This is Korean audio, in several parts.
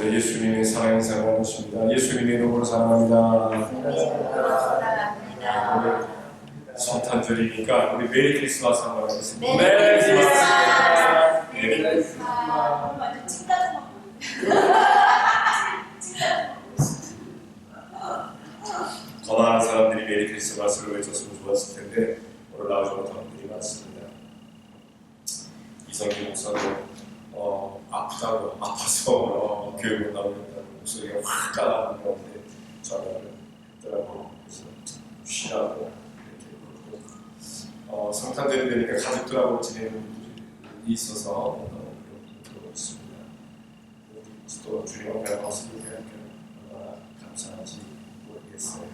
먼저 예수님의 사랑 인사를 하겠습니다. 예수님의 이름으로 사랑합니다. 오늘 성탄절이니까 우리 메리 크리스마스 한번 하겠습니다. 메리 크리스마스. 메리 크리스마스. 완전 찐따지. 더 많은 사람들이 메리 크리스마스를 외쳤으면 좋았을 텐데 오늘 나오지 못한 분이 많습니다. 이성기 목사도 아파서 교육을 나오겠다고 목소리가 확 까다로운 가운데 전화를 했더라고요. 그래서 쉬라고 이렇게 성탄절이 되니까 가족들하고 지내는 분들이 있어서 들어오고 있습니다. 또 주님 앞에 나왔으면 얼마나 감사한지 모르겠어요.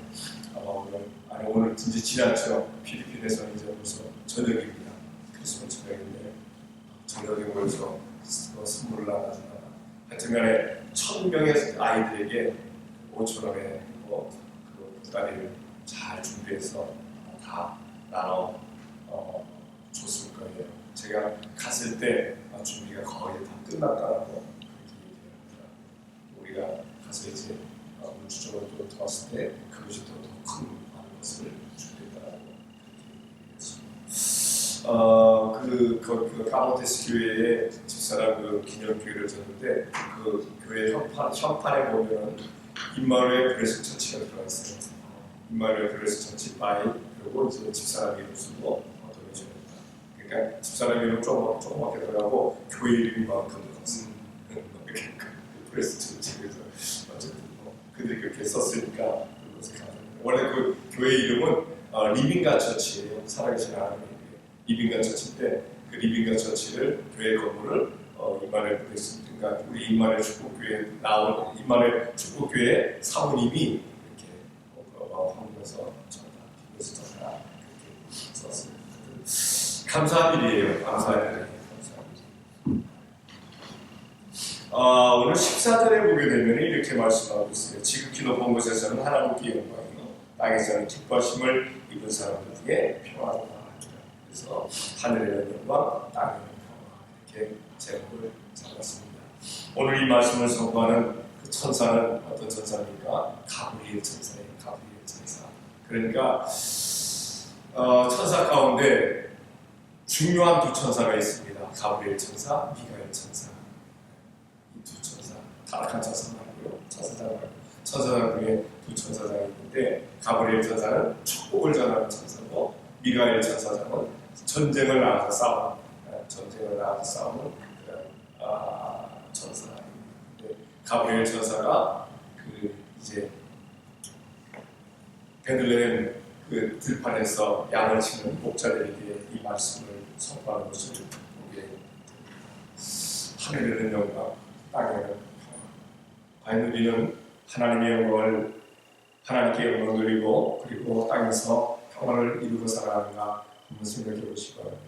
아마 오늘 이제 지났죠. 필리핀에서는 이제 벌써 저녁입니다. 크리스마스 저녁인데 저녁에 모여서 선물을 나눠주다가 하여튼간에 1000명의 아이들에게 5,000원의 그 부다리를 잘 준비해서 다 나눠 줬을 거예요. 제가 갔을 때 준비가 거의 다 끝났다고 그렇게 얘기합니다. 우리가 가서 이제 물주적으로 또 들어왔을 때 그것이 더 큰 것을 준비했다고 그렇게 얘기했습니다. 그 카모테스 교회에 집사람 그 기념교회를 졌는데 그 교회 현판에 보면 임마누엘 그레스 처치가 들어가 있어요. 임마누엘 그레스 처치 바이 그리고 이제 집사람 이름 쓰고 정해져 있다. 그러니까 집사람 이름 조그맣게 들어가고 교회 이름이 만큼 들어갔어요. 그레스 처치 그래서 어쨌든 그들이 그렇게 썼으니까 그것을 가져요. 원래 그 교회 이름은 리빙가 처치예요. 살아계신 하나님의 리빙가 처치인데 그 리빙가 처치를 교회 건물을 임마누엘 그레스 그러니까 우리 임마누엘 축복교회 나온 임마누엘 축복교회 사모님이 이렇게 한국에서 전다 그렇게 썼어요. 감사한 일이에요. 감사한 일이에요. 오늘 14절에 보게 되면 이렇게 말씀하고 있어요. 지극히 높은 곳에서는 하나님께 영광이요 땅에서는 기뻐심을 입은 사람들 중에 평화가 나아지라. 그래서 하늘에는 영광, 땅에는 평화 이렇게 제목을 잡았습니다. 오늘 이 말씀을 선포하는 그 천사는 어떤 천사입니까? 가브리엘 천사예요. 가브리엘 천사. 그러니까 천사 가운데 중요한 두 천사가 있습니다. 가브리엘 천사, 미가엘 천사. 이 두 천사, 타락한 천사 말고요. 천사장 중에 두 천사장이 있는데 가브리엘 천사는 축복을 전하는 천사고 미가엘 천사장은 전쟁을 나가서 싸우는 천사입니다. 가브리엘 천사가 이제 베들레헴 그 들판에서 양을 치는 목자들에게 이 말씀을 선포하는 것을 보게 됩니다. 하늘에는 영광, 땅에는 평화. 과연 우리는 하나님의 영광을 하나님께 영광을 누리고 그리고 땅에서 평화를 이루고 살아가는가 한번 생각해 보시기 바랍니다.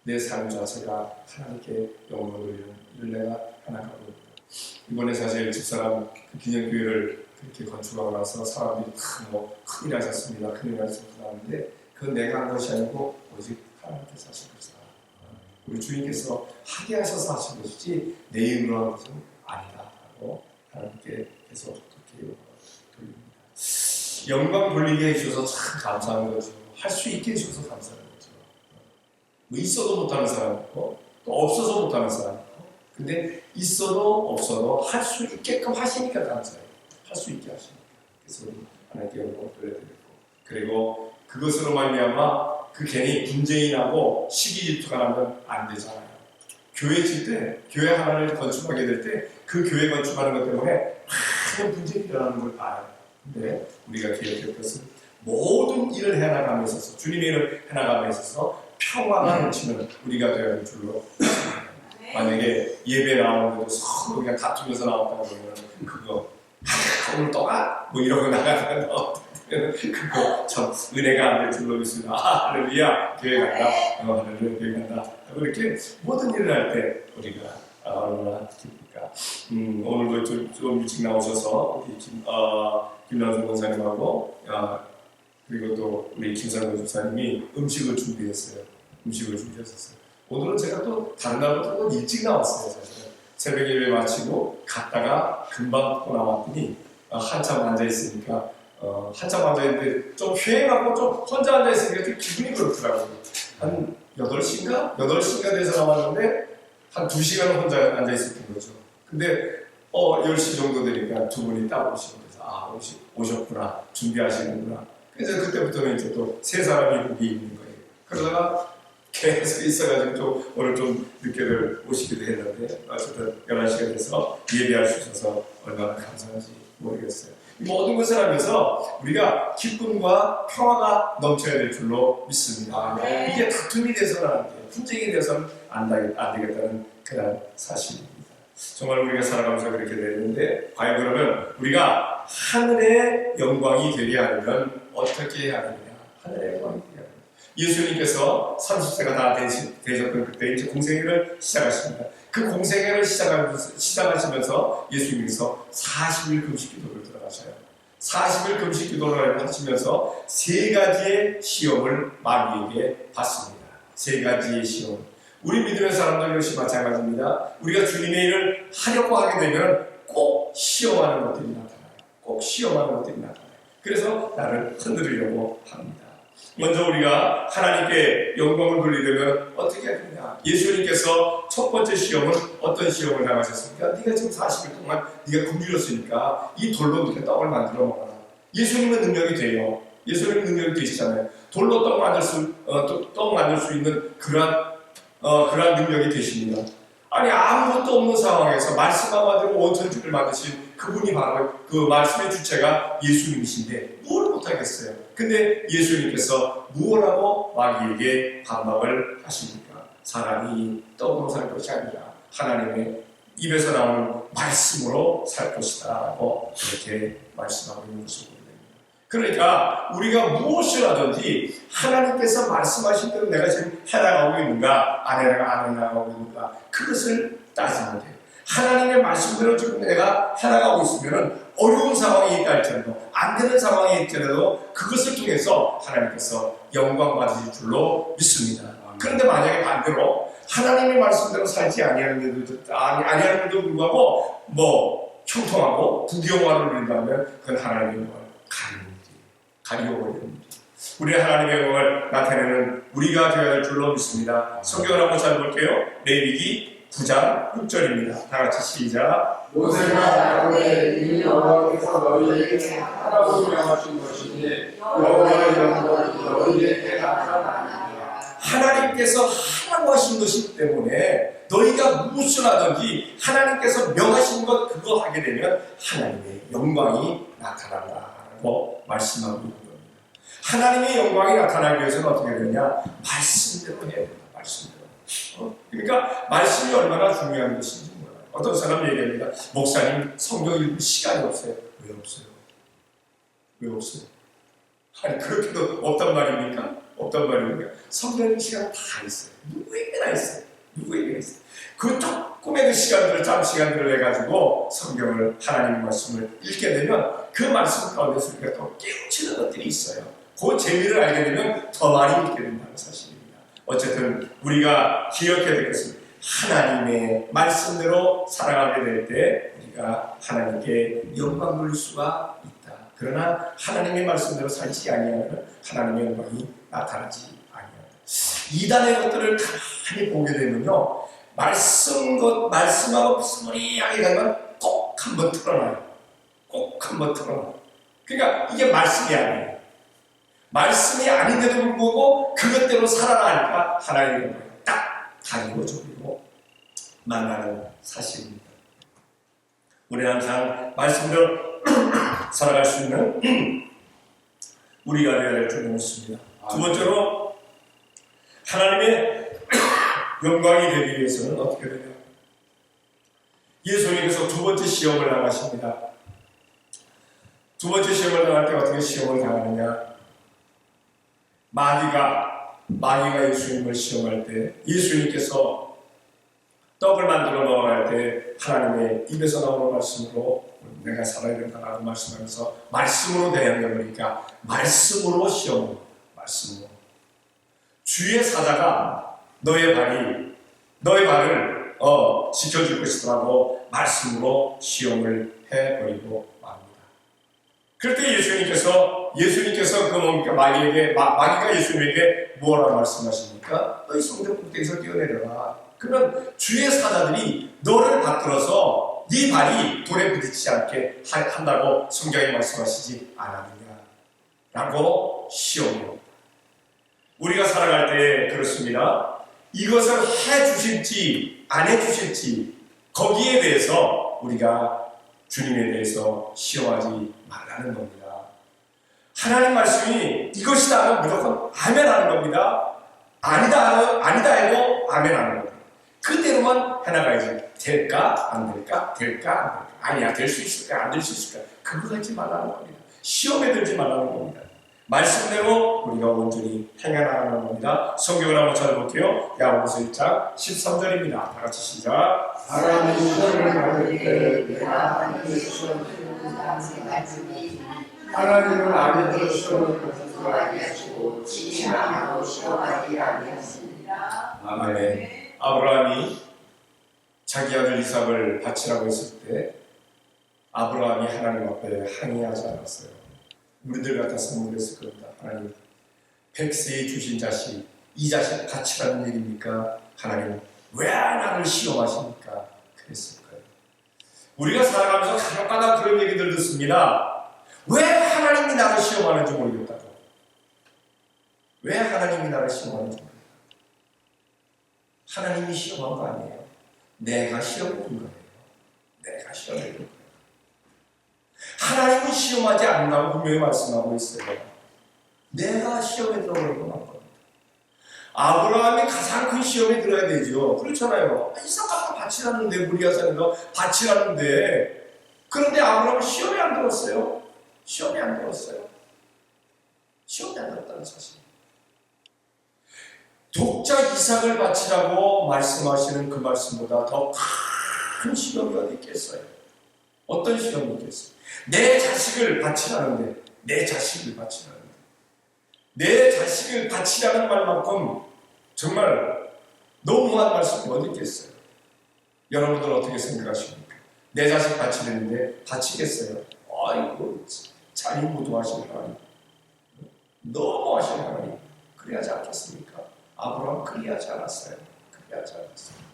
내 삶 자체가 하나님께 영광을 누리는 일내가 하나가 됩니다. 이번에 사실 집사람 기념교회를 그렇게 건축하고 나서 사람들이 큰일 하셨습니다. 큰일 하셨는데 그건 내가 한 것이 아니고 오직 하나님께서 하신 것이다. 우리 주님께서 하게 하셔서 하신 것이지 내 힘으로 한 것은 아니다라고 하나님께 계속 그렇게 돌립니다. 영광 돌리게 해주셔서 참 감사한 거죠. 할 수 있게 해주셔서 감사한 거죠. 뭐 있어도 못하는 사람 있고 또 없어서 못하는 사람 있고 근데 있어도 없어도 할 수 있게끔 하시니까 감사해요. 할 수 있게 하시니까. 그래서 우리 하나님께 영광을 돌려드리고 그리고 그것으로 말미암아 그 괜히 분쟁이 나고 시기 질투가 나면 안 되잖아요. 교회 질 때, 교회 하나를 건축하게 될 때 그 교회 건축하는 것 때문에 많은 분쟁이 일어나는 걸 봐요. 근데 우리가 기억할 것은 모든 일을 해나가며 있어서 주님의 일을 해나가며 있어서 평화가 넘치는 우리가 되어야 할 줄로 만약에 예배 나오는데도 서로 그냥 다투면서 나왔다고 그러면 그거 오늘 또가 뭐 이러고 나가면 그거 참 은혜가 안 될 줄로 믿습니다. 할렐루야 교회 간다. 할렐루야 교회 간다. 그렇게 모든 일을 할 때 우리가 얼마나 기쁩니까? 오늘도 좀 일찍 나오셔서 김남준 권사님하고 그리고 또 우리 김상근 집사님이 음식을 준비했어요. 오늘은 제가 또 다른 날보다 일찍 나왔어요. 사실은 새벽 예배 마치고 갔다가 금방 또 나왔더니 한참 앉아있으니까 한참 앉아있는데 좀 휑하고 좀 혼자 앉아있으니까 좀 기분이 그렇더라고요. 한 8시인가? 8시인가 돼서 나왔는데 한 2시간 혼자 앉아있었던 거죠. 근데 10시 정도 되니까 두 분이 딱 오시고 그래서 오셨구나, 준비하시는구나. 그래서 그때부터는 이제 또 세 사람이 거기 있는 거예요. 그러다가 계속 있어가지고 좀 오늘 좀 늦게들 오시기도 했는데 어쨌든 11시가 돼서 예배할 수 있어서 얼마나 감사한지 모르겠어요. 이 모든 것을 하면서 우리가 기쁨과 평화가 넘쳐야 될 줄로 믿습니다. 네. 이게 다툼이 돼서는 안 돼요. 분쟁이 돼서는 안 되겠다는 그런 사실입니다. 정말 우리가 살아가면서 그렇게 되는데 과연 그러면 우리가 하늘의 영광이 되게 하려면 어떻게 해야 하느냐? 하늘의 영광이 되게 하느냐? 예수님께서 30세가 다 되셨던 그때 이제 공생애를 시작하십니다. 그 공생애를 시작하시면서 예수님께서 40일 금식 기도를 들어가셔요. 40일 금식 기도를 하시면서 세 가지의 시험을 마귀에게 받습니다. 세 가지의 시험. 우리 믿음의 사람들 역시 마찬가지입니다. 우리가 주님의 일을 하려고 하게 되면 꼭 시험하는 것들이 나타나요. 꼭 시험하는 것들이 나타나요. 그래서 나를 흔들으려고 합니다. 먼저 우리가 하나님께 영광을 돌리려면 어떻게 해야 되느냐? 예수님께서 첫 번째 시험은 어떤 시험을 당하셨습니까? 네가 지금 40일 동안 네가 굶주렸으니까 이 돌로 이렇게 떡을 만들어 먹어라. 예수님은 능력이 돼요. 예수님은 능력이 되시잖아요. 돌로 떡 만들 수 있는 그러한 능력이 되십니다. 아니 아무것도 없는 상황에서 말씀 한마디로 온 천지를 만드신 그분이 바로 그 말씀의 주체가 예수님이신데 뭘 못하겠어요. 근데 예수님께서 무엇하고 마귀에게 반박을 하십니까? 사람이 떡으로 살 것이 아니라 하나님의 입에서 나오는 말씀으로 살 것이다 라고 그렇게 말씀하고 있는 것을 보게 됩니다. 그러니까 우리가 무엇을 하든지 하나님께서 말씀하신 대로 내가 지금 해나가고 있는가 안 해나가고 있는가 그것을 따지면 돼요. 하나님의 말씀대로 지금 내가 해나가고 있으면 어려운 상황이 있다 할지라도 안 되는 상황이 있더라도 그것을 통해서 하나님께서 영광 받으실 줄로 믿습니다. 그런데 만약에 반대로 하나님의 말씀대로 살지 아니하는데도 불구하고 형통하고 부귀영화를 누린다면 그건 하나님의 영광을 가리워버리는 우리 하나님의 영광을 나타내는 우리가 되어야 할 줄로 믿습니다. 성경을 한번 잘 볼게요. 레위기 9장 6절입니다. 다 같이 시작. 모세가 야곱의 여호와께서 너희에게 하라고 명하신 것이니 여호와의 영광이 너희에게 나타나니라. 하나님께서 하라고 하신 것이기 때문에 너희가 무엇을 하든지 하나님께서 명하신 것 그거 하게 되면 하나님의 영광이 나타난다고 말씀하고 있는 겁니다. 하나님의 영광이 나타나기 위해서는 어떻게 되느냐? 말씀대로 해야 된다. 말씀대로. 그러니까 말씀이 얼마나 중요한 것인지 몰라요. 어떤 사람 얘기합니다. 목사님 성경 읽을 시간이 없어요. 왜 없어요? 왜 없어요? 아니 그렇게도 없단 말입니까? 없단 말입니까? 성경 읽는 시간 다 있어요. 누구에게나 있어요. 누구에게나 있어요. 그 조금의 그 시간들을 내가지고 성경을 하나님의 말씀을 읽게 되면 그 말씀 가운데서 우리가 또 깨우치는 것들이 있어요. 그 재미를 알게 되면 더 많이 읽게 된다는 사실입니다. 어쨌든 우리가 기억해야 될 것은 하나님의 말씀대로 살아가게 될 때 우리가 하나님께 영광 돌릴 수가 있다. 그러나 하나님의 말씀대로 살지 아니하면 하나님의 영광이 나타나지 아니한다. 이단의 것들을 가만히 보게 되면요, 말씀하고 비스무리하게 가면 꼭 한번 틀어놔요. 꼭 한번 틀어놔요. 그러니까 이게 말씀이 아니에요. 말씀이 아닌데도 불구하고 그것대로 살아가니까 하나님의 영광이 딱 가리워지고 만나는 사실입니다. 우리는 항상 말씀대로 살아갈 수 있는 우리가 되어야 될 줄을 믿습니다. 두 번째로 하나님의 영광이 되기 위해서는 어떻게 되냐? 예수님께서 두 번째 시험을 당하십니다. 두 번째 시험을 당할 때 어떻게 시험을 당하느냐? 마귀가 예수님을 시험할 때 예수님께서 떡을 만들어 먹으라 할 때 하나님의 입에서 나오는 말씀으로 내가 살아야 된다라고 말씀하면서 말씀으로 대하는 거니까 말씀으로 시험을 말씀으로 주의 사자가 너의 발을 지켜줄 것이라고 말씀으로 시험을 해버리고 맙니다. 그럴 때 예수님께서 그 뭡니까? 마귀가 예수님에게 뭐라고 말씀하십니까? 너희 성전 꼭대기에서 뛰어내려라. 그러면 주의 사자들이 너를 받들어서 네 발이 돌에 부딪히지 않게 한다고 성경에 말씀하시지 않았느냐? 라고 시험합니다. 우리가 살아갈 때 그렇습니다. 이것을 해주실지 안 해주실지 거기에 대해서 우리가 주님에 대해서 시험하지 말라는 겁니다. 하나님 말씀이 이것이다 하면 무조건 아멘 하는 겁니다. 아니다 하고 아멘 하는 겁니다. 그대로만 해나가야지. 될까 안 될까? 될까 안 될까? 아니야, 될 수 있을까 안 될 수 있을까? 그거 하지 말라는 겁니다. 시험에 들지 말라는 겁니다. 말씀대로 우리가 온전히 행해나가는 겁니다. 성경을 한번 찾아볼게요. 야고보서 1장 13절입니다. 다 같이 시작. 하나님 시험을 받을 때 내가 하나님은 아멘으로 시험을 받지 하시고 지시하고 시험하지 아니하십니다. 아멘. 아브라함이 자기 아들 이삭을 바치라고 했을 때 아브라함이 하나님 앞에 항의하지 않았어요. 우리들 같았으면 그랬을 겁니다. 하나님, 100세에 주신 자식, 이 자식 바치라는 얘기입니까? 하나님, 왜 나를 시험하십니까? 그랬을 거예요. 우리가 살아가면서 간혹가다 그런 얘기들 듣습니다. 왜 하나님이 나를 시험하는지 모르겠다고. 왜 하나님이 나를 시험하는지 모르겠다고. 하나님이 시험한 거 아니에요. 내가 시험을 준 거예요. 내가 시험을 준 거예요. 하나님은 시험하지 않는다고 분명히 말씀하고 있어요. 내가 시험에 들어가려고 한 겁니다. 아브라함이 가장 큰 시험에 들어야 되죠. 그렇잖아요. 이삭 바치라는데, 무리아산에서 바치라는데, 그런데 아브라함은 시험에 안 들었어요. 시험에 안 들었어요. 시험에 안 들었다는 사실. 독자 이삭을 바치라고 말씀하시는 그 말씀보다 더 큰 시험이 어디 있겠어요? 어떤 시험이 있겠어요? 내 자식을 바치라는데, 내 자식을 바치라는데, 내 자식을 바치라는 말만큼 정말 너무한 말씀이 어디 있겠어요? 여러분들 어떻게 생각하십니까? 내 자식 바치려는데 바치겠어요? 아이고, 자유무도하신 하나님, 너무하신 하나님, 그래야지 않겠습니까? 아브라함 그리하지 않았어요. 그리하지 않았어요.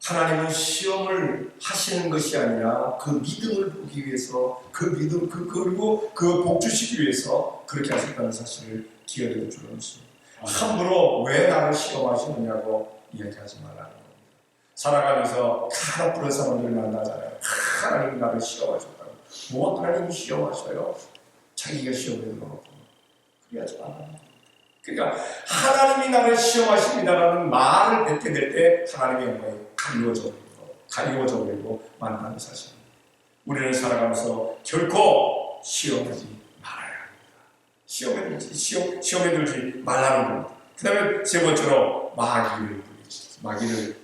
하나님은 시험을 하시는 것이 아니라 그 믿음을 보기 위해서, 그리고 그 복주시기 위해서 그렇게 하셨다는 사실을 기억해 주는 것입니다. 함부로 왜 나를 시험하시느냐고 이야기하지 말라는 겁니다. 살아가면서 간혹 그런 사람들을 만나잖아요. 하나님이 나를 시험하셨다고. 뭐 하나님이 시험하셔요? 자기가 시험에 들어가고. 그래야지 말라는 겁니다. 그러니까 하나님이 나를 시험하십니다라는 말을 뱉게 될 때 하나님의 영광이 가리워져 버리고 만나는 사실입니다. 우리는 살아가면서 결코 시험하지 말아야 합니다. 시험에 들지 말라는 겁니다. 그 다음에 세 번째로 마귀를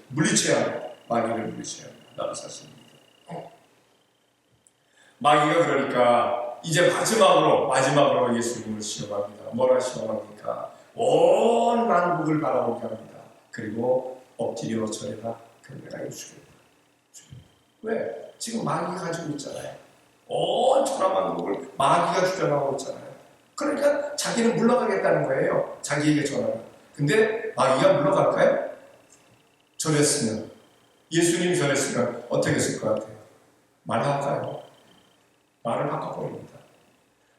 물리쳐야 합니다. 마귀를 물리쳐야 한다는 사실입니다. 마귀가 그러니까 이제 마지막으로 예수님을 시험합니다. 뭐라 시험합니까? 온 만국을 바라보게 합니다. 그리고 엎드려 절해라. 그럼 내가 죽였다. 왜? 지금 마귀가 가지고 있잖아요. 온 천하만국을 마귀가 주장하고 있잖아요. 그러니까 자기는 물러가겠다는 거예요. 자기에게 전하라. 근데 마귀가 물러갈까요? 절했으면, 예수님이 절했으면 어떻게 했을 것 같아요? 말할까요? 말을 바꿔버립니다.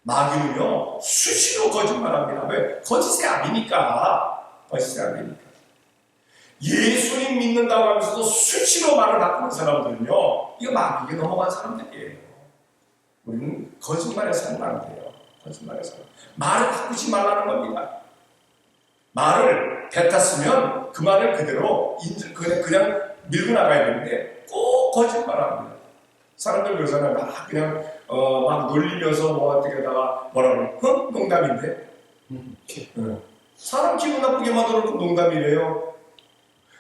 마귀는요, 수시로 거짓말합니다. 왜? 거짓의 아니니까. 거짓의 아니니까. 예수님 믿는다고 하면서도 수시로 말을 바꾸는 사람들은요, 이거 마귀에 넘어간 사람들이에요. 우리는 거짓말에 살면 안 돼요. 거짓말에 살면. 말을 바꾸지 말라는 겁니다. 말을 뱉었으면 그 말을 그대로 그냥 밀고 나가야 되는데 꼭 거짓말합니다. 사람들 그러잖아요. 막 그냥 막 놀리면서 뭐 어떻게다가 뭐라고 그래? 농담인데. 사람 기분 나쁘게 만들어놓고 농담이래요.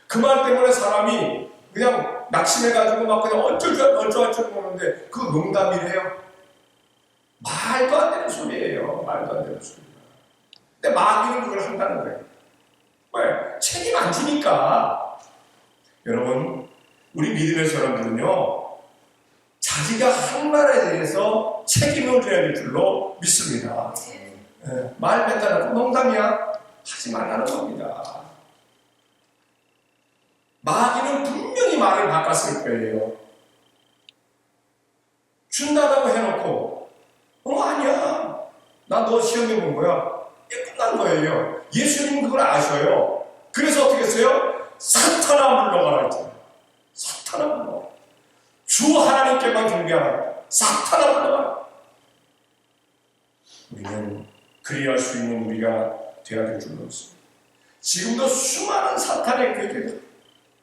그 말 때문에 사람이 그냥 낙심해가지고 막 그냥 어쩌고 하는데 그 농담이래요. 말도 안 되는 소리예요. 말도 안 되는 소리예요. 근데 마귀는 그걸 한다는 거예요. 왜? 책임 안 지니까. 여러분, 우리 믿음의 사람들은요, 자기가 한 말에 대해서 책임을 져야 될 줄로 믿습니다. 말 뱉어놓고 농담이야? 하지 말라는 겁니다. 마귀는 분명히 말을 바꿨을 거예요. 준다고 해놓고, 아니야. 나 너 시험해 본 거야. 이게 끝난 거예요. 예수님 그걸 아셔요. 그래서 어떻게 했어요? 사탄아 물러가라 했잖아요. 사탄아 물러가라. 주 하나님께만 경배하라. 사탄아 물러가라. 우리는 그리할 수 있는 우리가 되어야 될 줄로 믿습니다. 지금도 수많은 사탄의 꾀들,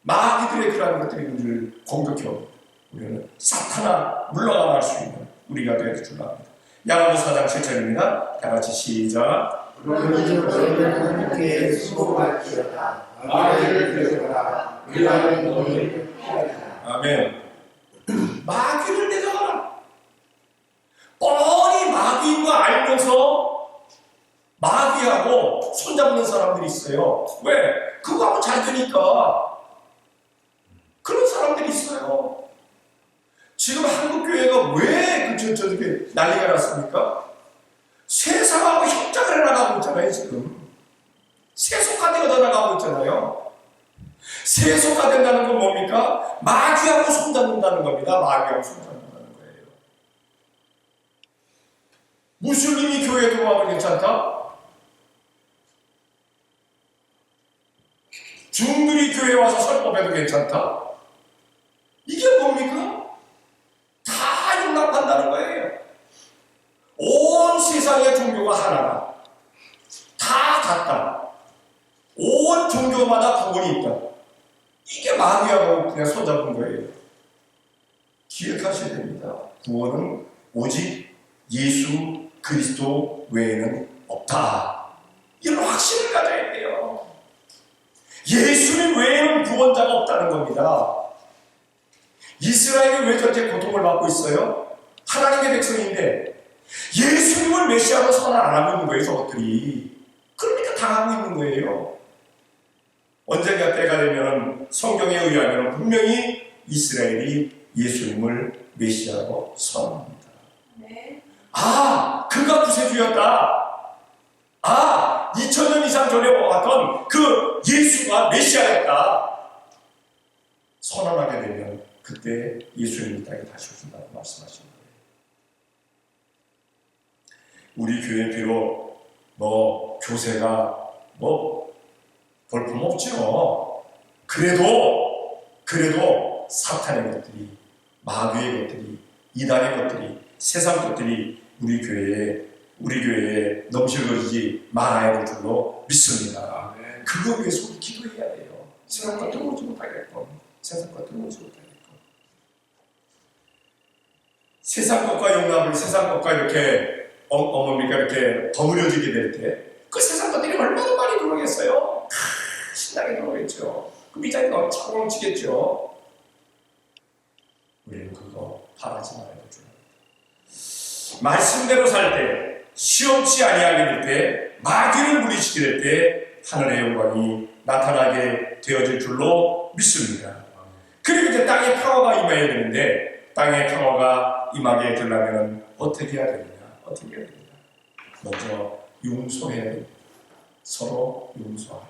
마귀들의 그러한 것들이 우리를 공격해옵니다. 우리는 사탄아 물러가라 할 수 있는 우리가 되어야 될 줄로 압니다. 야고보 4장 7절입니다. 다 같이 시작. 너희는 하나님께 수고할지어다. 마귀를 대적하라. 그리하면 너희를 피하리라. 아멘. 마귀를 대적하라. 뻔히 마귀인 거 알면서 마귀하고 손잡는 사람들이 있어요. 왜? 그거하고 잘 되니까. 그런 사람들이 있어요. 지금 한국교회가 왜 저렇게 난리가 났습니까? 세상하고 협작을 해나가고 있잖아요, 지금. 세속화되어 나가고 있잖아요. 세속화된다는 건 뭡니까? 마귀하고 손잡는다는 겁니다. 마귀하고 손잡는다는 거예요. 무슬림이 교회에 들어와도 괜찮다? 중들이 교회에 와서 설법해도 괜찮다? 이게 뭡니까? 다 용납한다는 거예요. 온 세상의 종교가 하나다. 다 같다. 온 종교마다 구원이 있다. 이게 마귀하고 그냥 손잡은 거예요. 기억하셔야 됩니다. 구원은 오직 예수 그리스도 외에는 없다. 이런 확신을 가져야 돼요. 예수님 외에는 구원자가 없다는 겁니다. 이스라엘이 왜 저렇게 고통을 받고 있어요? 하나님의 백성인데 예수님을 메시아로 선언 안 하고 있는 거예요, 저것들이. 그러니까 당하고 있는 거예요. 언젠가 때가 되면 성경에 의하면 분명히 이스라엘이 예수님을 메시아로 선언합니다. 네. 아, 그가 구세주였다. 아, 2000년 이상 전에 왔던 그 예수가 메시아였다. 선언하게 되면 그때 예수님이 땅에 다시 오신다고 말씀하신 거예요. 우리 교회 비록 교세가 볼품없죠. 그래도 사탄의 것들이, 마귀의 것들이, 이단의 것들이, 세상 것들이 우리 교회에 넘실거리지 말아야 될 줄로 믿습니다. 그거 위해서 우리 기도해야 돼요. 세상 것들 오지 못하겠고, 세상 것들 오지 못하겠고. 세상 것과 용납을, 세상 것과 이렇게 이렇게 버무려지게 될 때, 그 세상 것들이 얼마나 많이 들어오겠어요? 신나게 들어오겠죠. 그 미장이 너무 차고 넘치겠죠. 우리는 그거 바라지 말아야 될 줄 압니다. 말씀대로 살 때, 시험치 아니하게 될 때, 마귀를 물리치게 될 때, 하늘의 영광이 나타나게 되어질 줄로 믿습니다. 그리고 이제 땅의 평화가 임해야 되는데, 땅의 평화가 임하게 되려면 어떻게 해야 되느냐? 어떻게 해야 됩니다. 먼저 용서해야 됩니다. 서로 용서하라.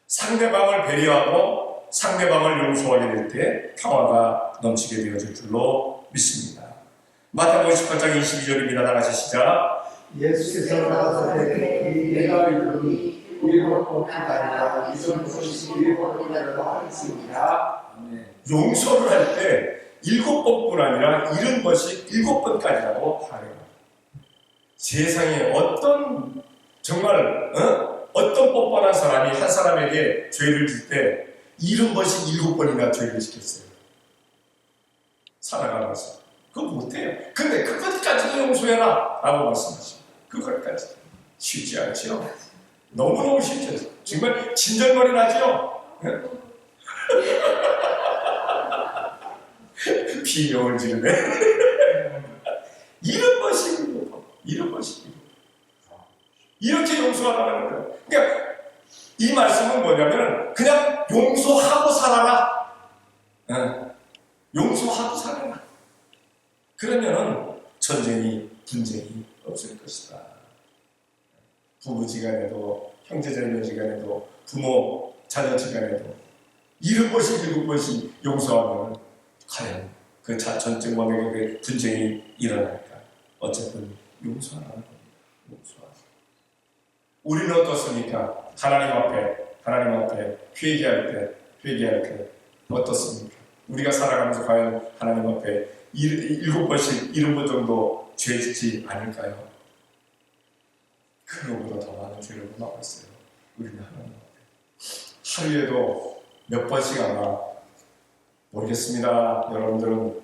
상대방을 배려하고 상대방을 용서하게 될 때 평화가 넘치게 되어질 줄로 믿습니다. 마태복음 18장 22절입니다. 다 같이 시작. 예수께서 나가서 내가 이르노니 일곱 번뿐 아니라 이전 97번이라고 하겠습니다. 용서를 할 때 7번뿐 아니라 70번씩 7번까지라고 하래요. 세상에 어떤 뻔뻔한 사람이 한 사람에게 죄를 질 때 70번씩 7번이나 죄를 지켰어요. 살아가면서. 그거 못해요. 근데 그것까지도 용서해라 라고 말씀하십니다. 그것까지 쉽지 않죠. 너무너무 쉽죠. 정말 진절머리 나죠. 비명을 지르네. 이런 것이 이렇게 용서하라는 거예요. 그러니까 용서하고 살아라. 그러면은 전쟁이, 분쟁이 없을 것이다. 부부지간에도, 형제자매지간에도, 부모, 자녀지간에도 7번씩 7번씩 용서하면 과연 그 전쟁 원액의 분쟁이 일어날까? 어쨌든 용서하라는 겁니다. 용서하라. 우리는 어떻습니까? 하나님 앞에 회개할 때 어떻습니까? 우리가 살아가면서 과연 하나님 앞에 7번씩 7번 정도 죄 짓지 않을까요? 그거보다 더 많은 죄를 범하고 있어요. 우리는 하나님 앞에. 하루에도 몇 번씩 아마 모르겠습니다. 여러분들은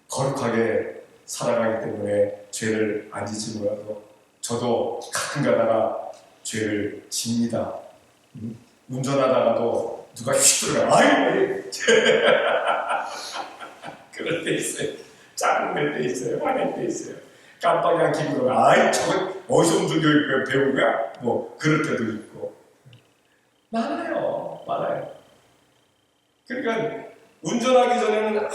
거룩하게 살아가기 때문에 죄를 안 지지 몰라도 저도 가끔 가다가 죄를 집니다. 운전하다가도 누가 휘둘러요. 아이고! 그럴 때 있어요. 짜증낼 때 있어요. 화낼 때 있어요. 깜빡이 안 켜고 아이 저거 어디서 운전교육 배운 거야? 뭐 그럴 때도 있고 많아요. 그러니까 운전하기 전에는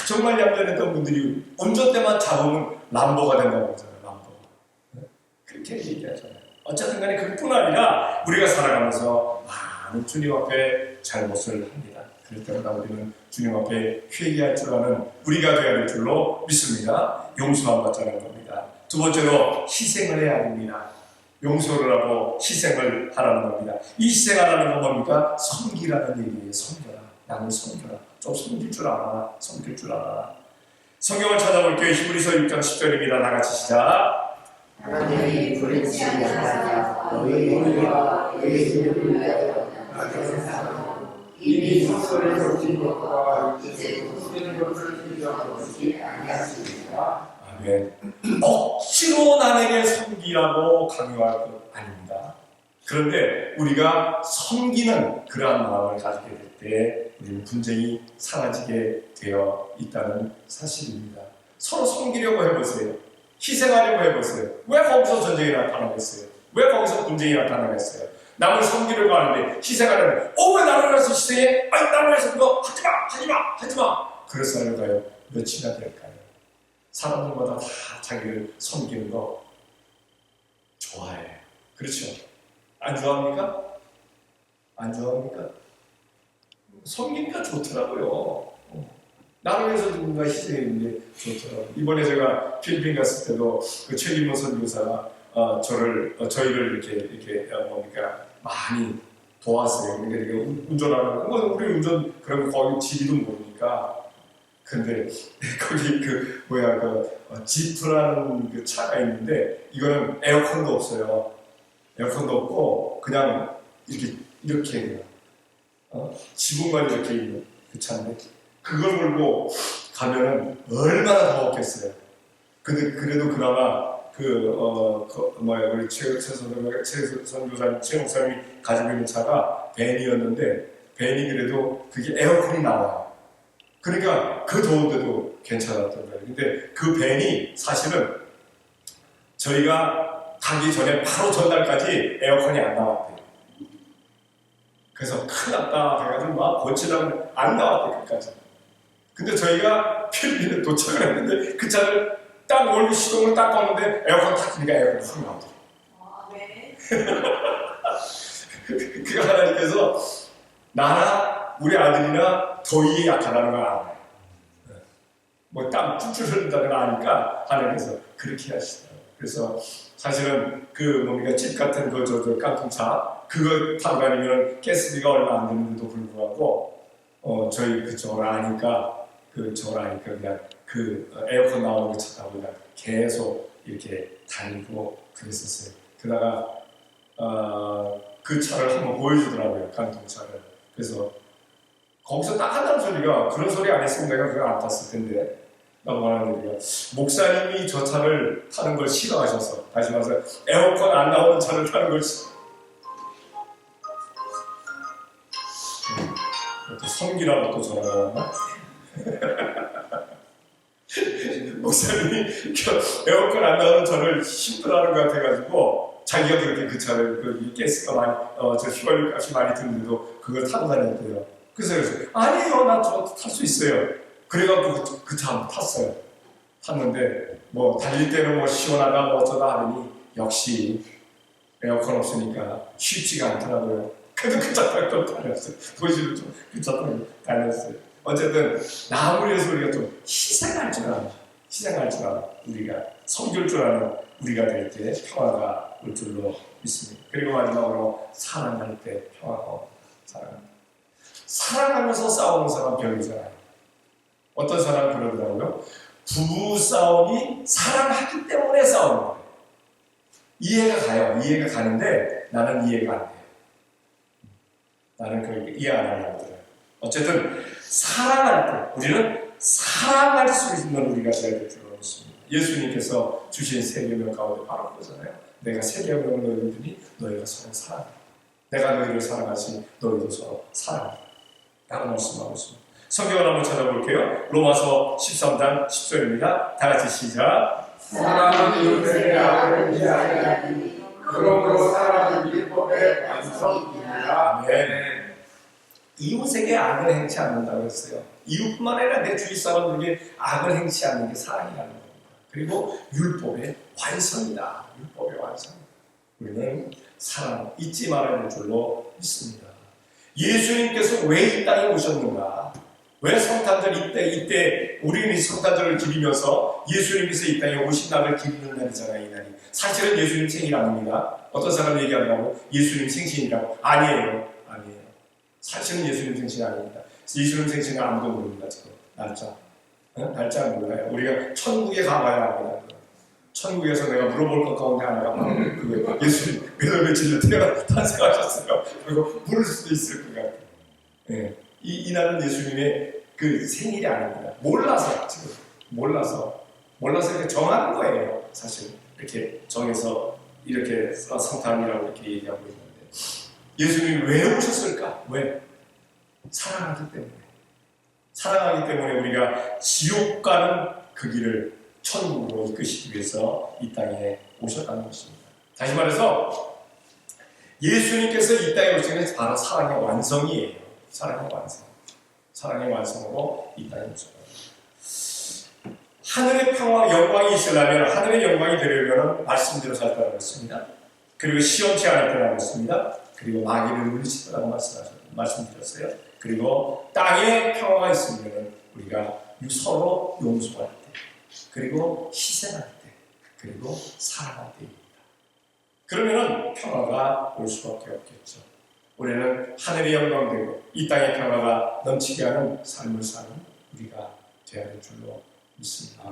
정말 얌전했던 분들이 운전대만 잡으면 람보가 된다고 하잖아요. 람보. 그렇게 얘기하잖아요. 어쨌든 간에 그뿐 아니라 우리가 살아가면서 많은 주님 앞에 잘못을 합니다. 그럴 때마다 우리는 주님 앞에 회개할 줄 아는 우리가 되어야 될 줄로 믿습니다. 용서함 받자는 겁니다. 두 번째로 희생을 해야 합니다. 용서를 하고 희생을 하라는 겁니다. 이 희생하라는 건 뭡니까? 섬기라는 얘기예요. 섬겨라. 나는 섬겨라. 좀 섬길 줄 알아. 섬길 줄 알아. 성경을 찾아볼게요. 히브리서 6장 10절입니다. 다같이 시작. 하나님이 부르시는 자가 너희와 너희 집을 위하여 이미 성소를 거친 것과 이제 거치는 것을 인정하지 아니하십니까? 아멘. 억지로 남에게 섬기라고 강요할 것 아닙니다. 그런데 우리가 섬기는 그러한 마음을 가지게 될 때 우리는 분쟁이 사라지게 되어 있다는 사실입니다. 서로 섬기려고 해보세요. 희생하려고 해보세요. 왜 거기서 전쟁이 나타나겠어요? 왜 거기서 분쟁이 나타나겠어요? 남을 섬기려고 하는데 희생하려면 왜 나를 위해서 희생해? 아니 나를 위해서 그거 하지마 그럴 사람일까요? 몇이나 될까요? 사람들마다 다 자기를 섬기는 거 좋아해요. 그렇죠? 안 좋아합니까? 안 좋아합니까? 섬기니까 좋더라고요. 나를 위해서 누군가 희생했는데 좋더라고요. 이번에 제가 필리핀 갔을 때도 그 최기모 선교사가 저희를 이렇게 뭡니까 많이 도왔어요. 그러니까 이렇게 운전하는 거, 우리 운전 그러면 거기 지리도 모르니까. 근데 거기 지프라는 그 차가 있는데 이거는 에어컨도 없어요. 에어컨도 없고 그냥 이렇게 해요. 지붕만 이렇게 있는 그 차인데 그걸 몰고 가면은 얼마나 더웠겠어요. 근데 그래도 그나마 우리 최 선교사님, 최 목사님이 가지고 있는 차가 밴이었는데 밴이 그래도 그게 에어컨이 나와요. 그러니까 그 더운데도 괜찮았던 거예요. 근데 그 밴이 사실은 저희가 가기 전에 바로 전날까지 에어컨이 안 나왔대요. 그래서 큰일 났다 해가지고 막 고치려고 안 나왔대요. 끝까지. 근데 저희가 필리핀에 도착을 했는데 그 차를 딱 몰고 시동을 딱 껐는데 에어컨 탁 키니까 에어컨이 확 나오더라고요. 네. 그거 하나님께서 나나 우리 아들이나 더위에 약하다는 걸 알아요. 뭐 땀 툴툴 흐른다는 걸 아니까 하나님께서 그렇게 하시더라고요. 그래서 사실은 집 같은 깡통차 그거 타고 다니면 가스비가 얼마 안 드는데도 불구하고 저희 그쪽을 아니까 그냥 에어컨 나오는 거 차 타고 그냥 계속 이렇게 다니고 그랬었어요. 그러다가 그 차를 한번 보여주더라고요. 깡통차를. 그래서 거기서 딱 한다는 소리가 그런 소리 안 했으면 내가 그걸 안 탔을 텐데 라고 하는 얘기가 목사님이 저 차를 타는 걸 싫어하셔서 다시 말해서 에어컨 안 나오는 차를 타는 걸 또 섬기라고 또 전화가 왔나? 목사님이 에어컨 안 나오는 차를 힘들어하는 것 같아가지고 자기가 그렇게 그 차를 가스가 많이 저 휘발유 값이 많이 드는데도 그걸 타고 다녔대요. 그래서 아니에요, 나 저 탈 수 있어요. 그래갖고 그 차 한번 탔어요. 탔는데 뭐 달릴 때는 뭐 시원하다 뭐 어쩌다 하더니 역시 에어컨 없으니까 쉽지가 않더라고요. 그래도 그 차 타고 다녔어요. 도시를 좀 그 차 타고 다녔어요. 어쨌든 아무리해서 우리가 좀 희생할 줄 알아. 희생할 줄 알아. 우리가 섬길 줄 아는 우리가 될 때 평화가 올 줄로 믿습니다. 그리고 마지막으로 사랑할 때 평화가 옵니다. 사랑하면서 싸우는 사람 별이잖아요. 어떤 사람은 그러더라고요. 부부 싸움이 사랑하기 때문에 싸우는 거예요. 이해가 가요. 이해가 가는데 나는 이해가 안 돼요. 나는 그걸 이해 안 하려고 들어요. 어쨌든 사랑할 때 우리는 사랑할 수 있는 우리가 되어야 될 줄로 믿습니다. 예수님께서 주신 세 계명 가운데 바로 그거잖아요. 내가 세 계명을 너희를 주니 너희가 서로 사랑해. 내가 너희를 사랑하지 너희도 서로 사랑해. 라고 말씀하고 있습니다. 성경을 한번 찾아볼게요. 로마서 13장 10절입니다. 다 같이 시작. 사랑은 이웃에게 악을 행하지 않으니 그러므로 사랑은 율법의 완성이니라. 아멘. 이웃에게 악을 행치 않는다고 했어요. 이웃뿐만 아니라 내 주위 사람들에게 악을 행치 않는 게 사랑이라는 겁니다. 그리고 율법의 완성이다. 율법의 완성. 우리는 사랑 잊지 말아야 될 줄로 믿습니다. 예수님께서 왜 이 땅에 오셨는가? 왜 성탄절 이때 우리는 이 성탄절을 기리면서 예수님께서 이 땅에 오신 날을 기리는 날이잖아요. 이 날이 사실은 예수님 생일 아닙니다. 어떤 사람 얘기하려고 예수님 생신이라고. 아니에요. 사실은 예수님 생신 아닙니다. 예수님 생신은 아무도 모릅니다. 지금 날짜 날짜는 몰라요. 우리가 천국에 가봐야 합니다. 천국에서 내가 물어볼 것 가운데 하나가 바로 예수님 몇 월 며칠에 탄생하셨어요. 그리고 물을 수도 있을 것 같아요. 네. 이 날은 예수님의 그 생일이 아닙니다. 몰라서 지금 몰라서 이렇게 정하는 거예요. 사실 이렇게 정해서 이렇게 성탄이라고 이렇게 얘기하고 있는데 예수님이 왜 오셨을까? 왜? 사랑하기 때문에 우리가 지옥 가는 그 길을 천국으로 이끄시기 위해서 이 땅에 오셨다는 것입니다. 다시 말해서 예수님께서 이 땅에 오신 것은 바로 사랑의 완성이에요. 사랑의 완성으로 이 땅에 오셨다. 하늘의 평화, 영광이 있으려면, 하늘의 영광이 되려면 말씀대로 살다고 했습니다. 그리고 시험치 않을 때라고 했습니다. 그리고 마귀를 물리치더라고 말씀드렸어요. 그리고 땅에 평화가 있으면 우리가 서로 용서할 때, 그리고 희생할 때, 그리고 사랑할 때입니다. 그러면 평화가 올 수밖에 없겠죠. 우리는 하늘의 영광되고 이 땅의 평화가 넘치게 하는 삶을 사는 우리가 되어야 될 줄로 믿습니다.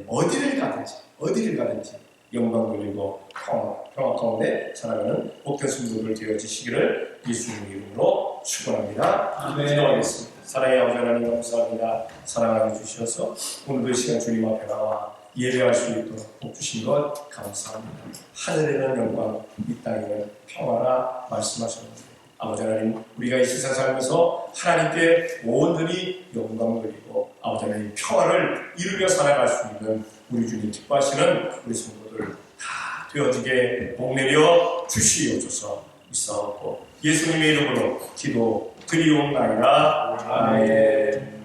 어디를 가든지 영광 돌리고 평화 가운데 살아가는 복된 성도들 되어지시기를 예수님 이름으로 축원합니다. 기도하겠습니다. 사랑의 아버지 하나님 감사합니다. 사랑하여 주셔서 오늘도 이 시간 주님 앞에 나와 예배할 수 있도록 복 주신 것 감사합니다. 하늘에는 영광, 이 땅에는 평화라 말씀하셨는데 아버지 하나님, 우리가 이 세상 살면서 하나님께 온전히 영광을 드리고 아버지 하나님 평화를 이루며 살아갈 수 있는 우리 주님 기뻐하시는 우리 성도들 다 되어지게 복내려 주시옵소서. 있사옵고 예수님의 이름으로 기도 드리옵나이다. 아멘.